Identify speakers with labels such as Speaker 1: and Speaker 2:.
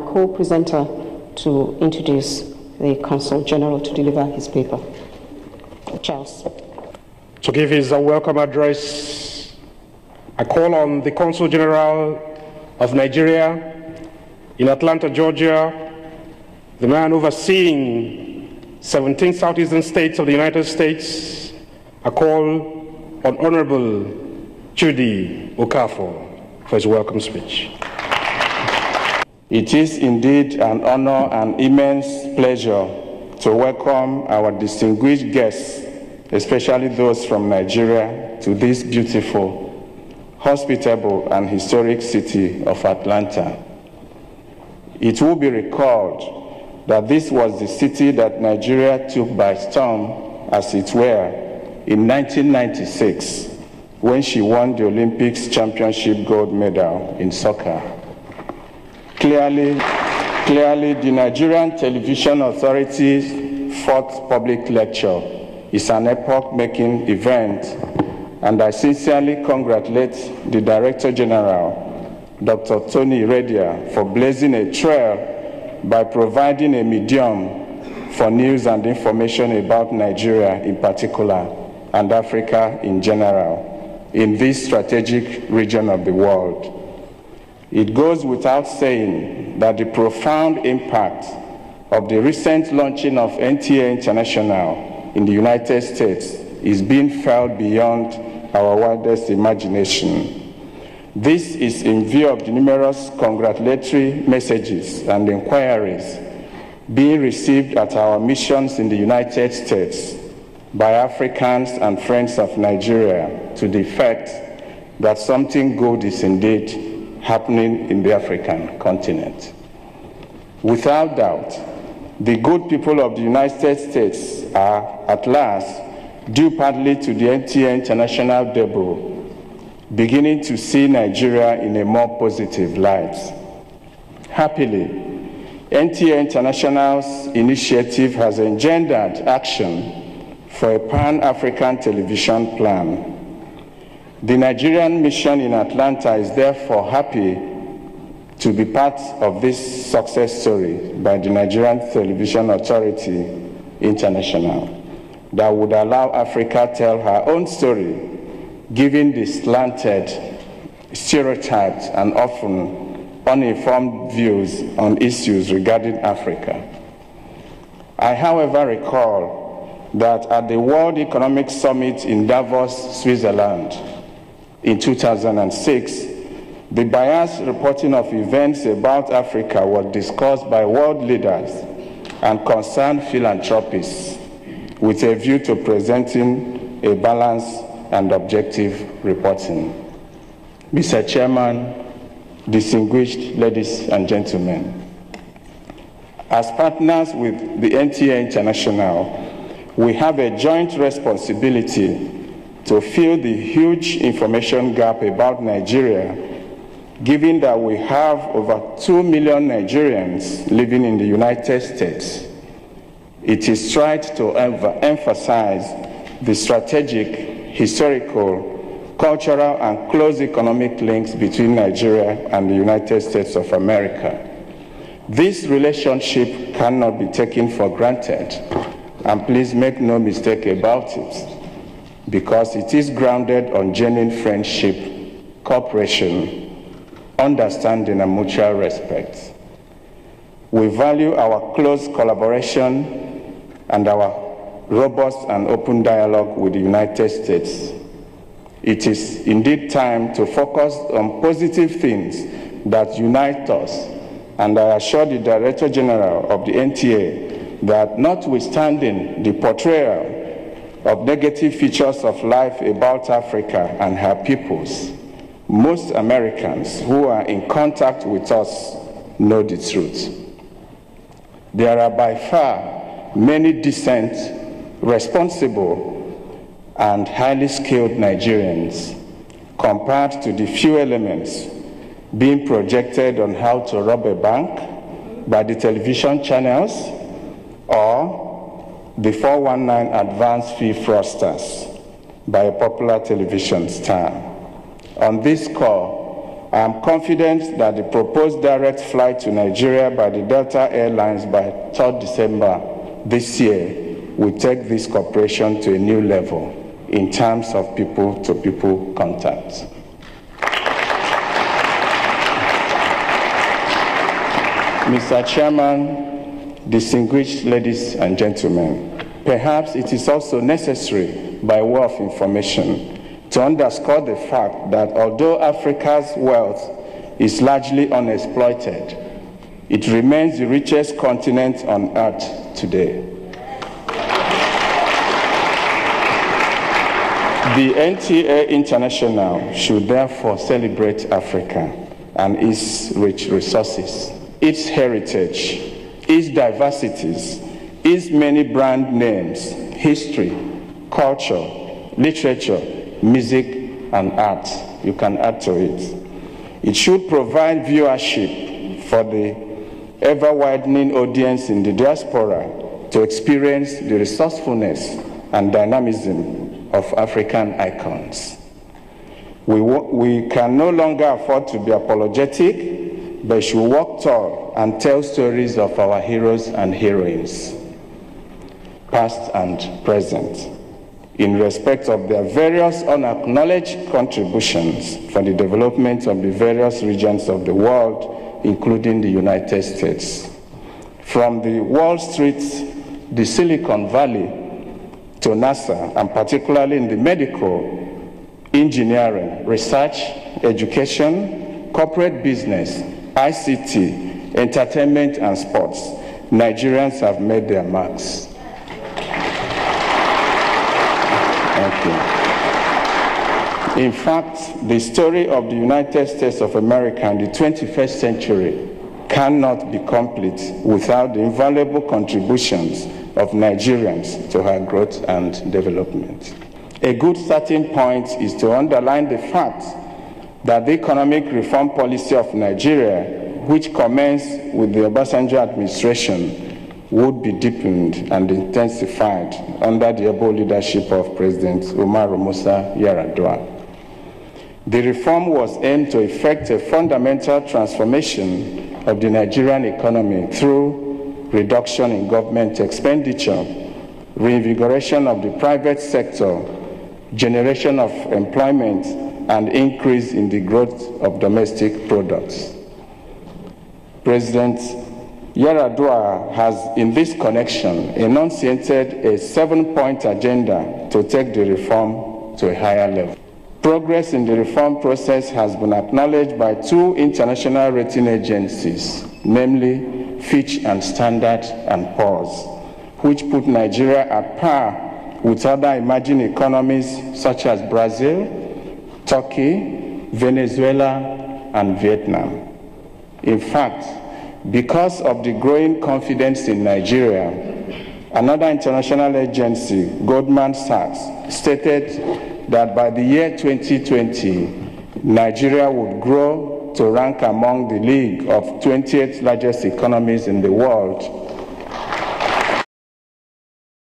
Speaker 1: co-presenter to introduce the Consul General to deliver his paper. Charles.
Speaker 2: To give his welcome address, I call on the Consul General of Nigeria in Atlanta, Georgia, the man overseeing 17 southeastern states of the United States. I call on Honorable Chudi Okafor for his welcome speech.
Speaker 3: It is indeed an honor and immense pleasure to welcome our distinguished guests, especially those from Nigeria, to this beautiful, hospitable, and historic city of Atlanta. It will be recalled that this was the city that Nigeria took by storm, as it were, in 1996, when she won the Olympics championship gold medal in soccer. Clearly, the Nigerian Television Authority's fourth public lecture is an epoch-making event, and I sincerely congratulate the Director General, Dr. Tony Redia, for blazing a trail by providing a medium for news and information about Nigeria in particular, and Africa in general, in this strategic region of the world. It goes without saying that the profound impact of the recent launching of NTA International in the United States is being felt beyond our wildest imagination. This is in view of the numerous congratulatory messages and inquiries being received at our missions in the United States by Africans and friends of Nigeria to the effect that something good is indeed happening in the African continent. Without doubt, the good people of the United States are, at last, due partly to the NTA International debut, beginning to see Nigeria in a more positive light. Happily, NTA International's initiative has engendered action for a Pan-African television plan. The Nigerian mission in Atlanta is therefore happy to be part of this success story by the Nigerian Television Authority International that would allow Africa tell her own story, given the slanted, stereotyped, and often uninformed views on issues regarding Africa. I, however, recall that at the World Economic Summit in Davos, Switzerland, in 2006, the biased reporting of events about Africa was discussed by world leaders and concerned philanthropists with a view to presenting a balanced and objective reporting. Mr. Chairman, distinguished ladies and gentlemen, as partners with the NTA International, we have a joint responsibility to fill the huge information gap about Nigeria, given that we have over 2 million Nigerians living in the United States. It is right to emphasize the strategic, historical, cultural, and close economic links between Nigeria and the United States of America. This relationship cannot be taken for granted, and please make no mistake about it, because it is grounded on genuine friendship, cooperation, understanding, and mutual respect. We value our close collaboration and our robust and open dialogue with the United States. It is indeed time to focus on positive things that unite us, and I assure the Director General of the NTA that notwithstanding the portrayal of negative features of life about Africa and her peoples, most Americans who are in contact with us know the truth. There are by far many decent, responsible, and highly skilled Nigerians compared to the few elements being projected on how to rob a bank by the television channels or the 419 advance fee fraudsters by a popular television star. On this score, I am confident that the proposed direct flight to Nigeria by the Delta Airlines by 3rd December this year will take this cooperation to a new level in terms of people-to-people contact. Mr. Chairman, distinguished ladies and gentlemen, perhaps it is also necessary, by way of information, to underscore the fact that although Africa's wealth is largely unexploited, it remains the richest continent on earth today. The NTA International should therefore celebrate Africa and its rich resources, its heritage, its diversities, its many brand names, history, culture, literature, music, and art. You can add to it. It should provide viewership for the ever-widening audience in the diaspora to experience the resourcefulness and dynamism of African icons. We can no longer afford to be apologetic, but should walk tall and tell stories of our heroes and heroines, past and present, in respect of their various unacknowledged contributions for the development of the various regions of the world, including the United States. From the Wall Street, the Silicon Valley, to NASA, and particularly in the medical, engineering, research, education, corporate business, ICT, entertainment, and sports, Nigerians have made their marks. Thank you. In fact, the story of the United States of America in the 21st century cannot be complete without the invaluable contributions of Nigerians to her growth and development. A good starting point is to underline the fact that the economic reform policy of Nigeria, which commenced with the Obasanjo administration, would be deepened and intensified under the able leadership of President Umaru Musa Yar'Adua. The reform was aimed to effect a fundamental transformation of the Nigerian economy through reduction in government expenditure, reinvigoration of the private sector, generation of employment, and increase in the growth of domestic products. President Yar'Adua has, in this connection, enunciated a 7-point agenda to take the reform to a higher level. Progress in the reform process has been acknowledged by 2 international rating agencies, namely Fitch and Standard & Poor's, which put Nigeria at par with other emerging economies such as Brazil, Turkey, Venezuela, and Vietnam. In fact, because of the growing confidence in Nigeria, another international agency, Goldman Sachs, stated that by the year 2020, Nigeria would grow to rank among the league of 28 largest economies in the world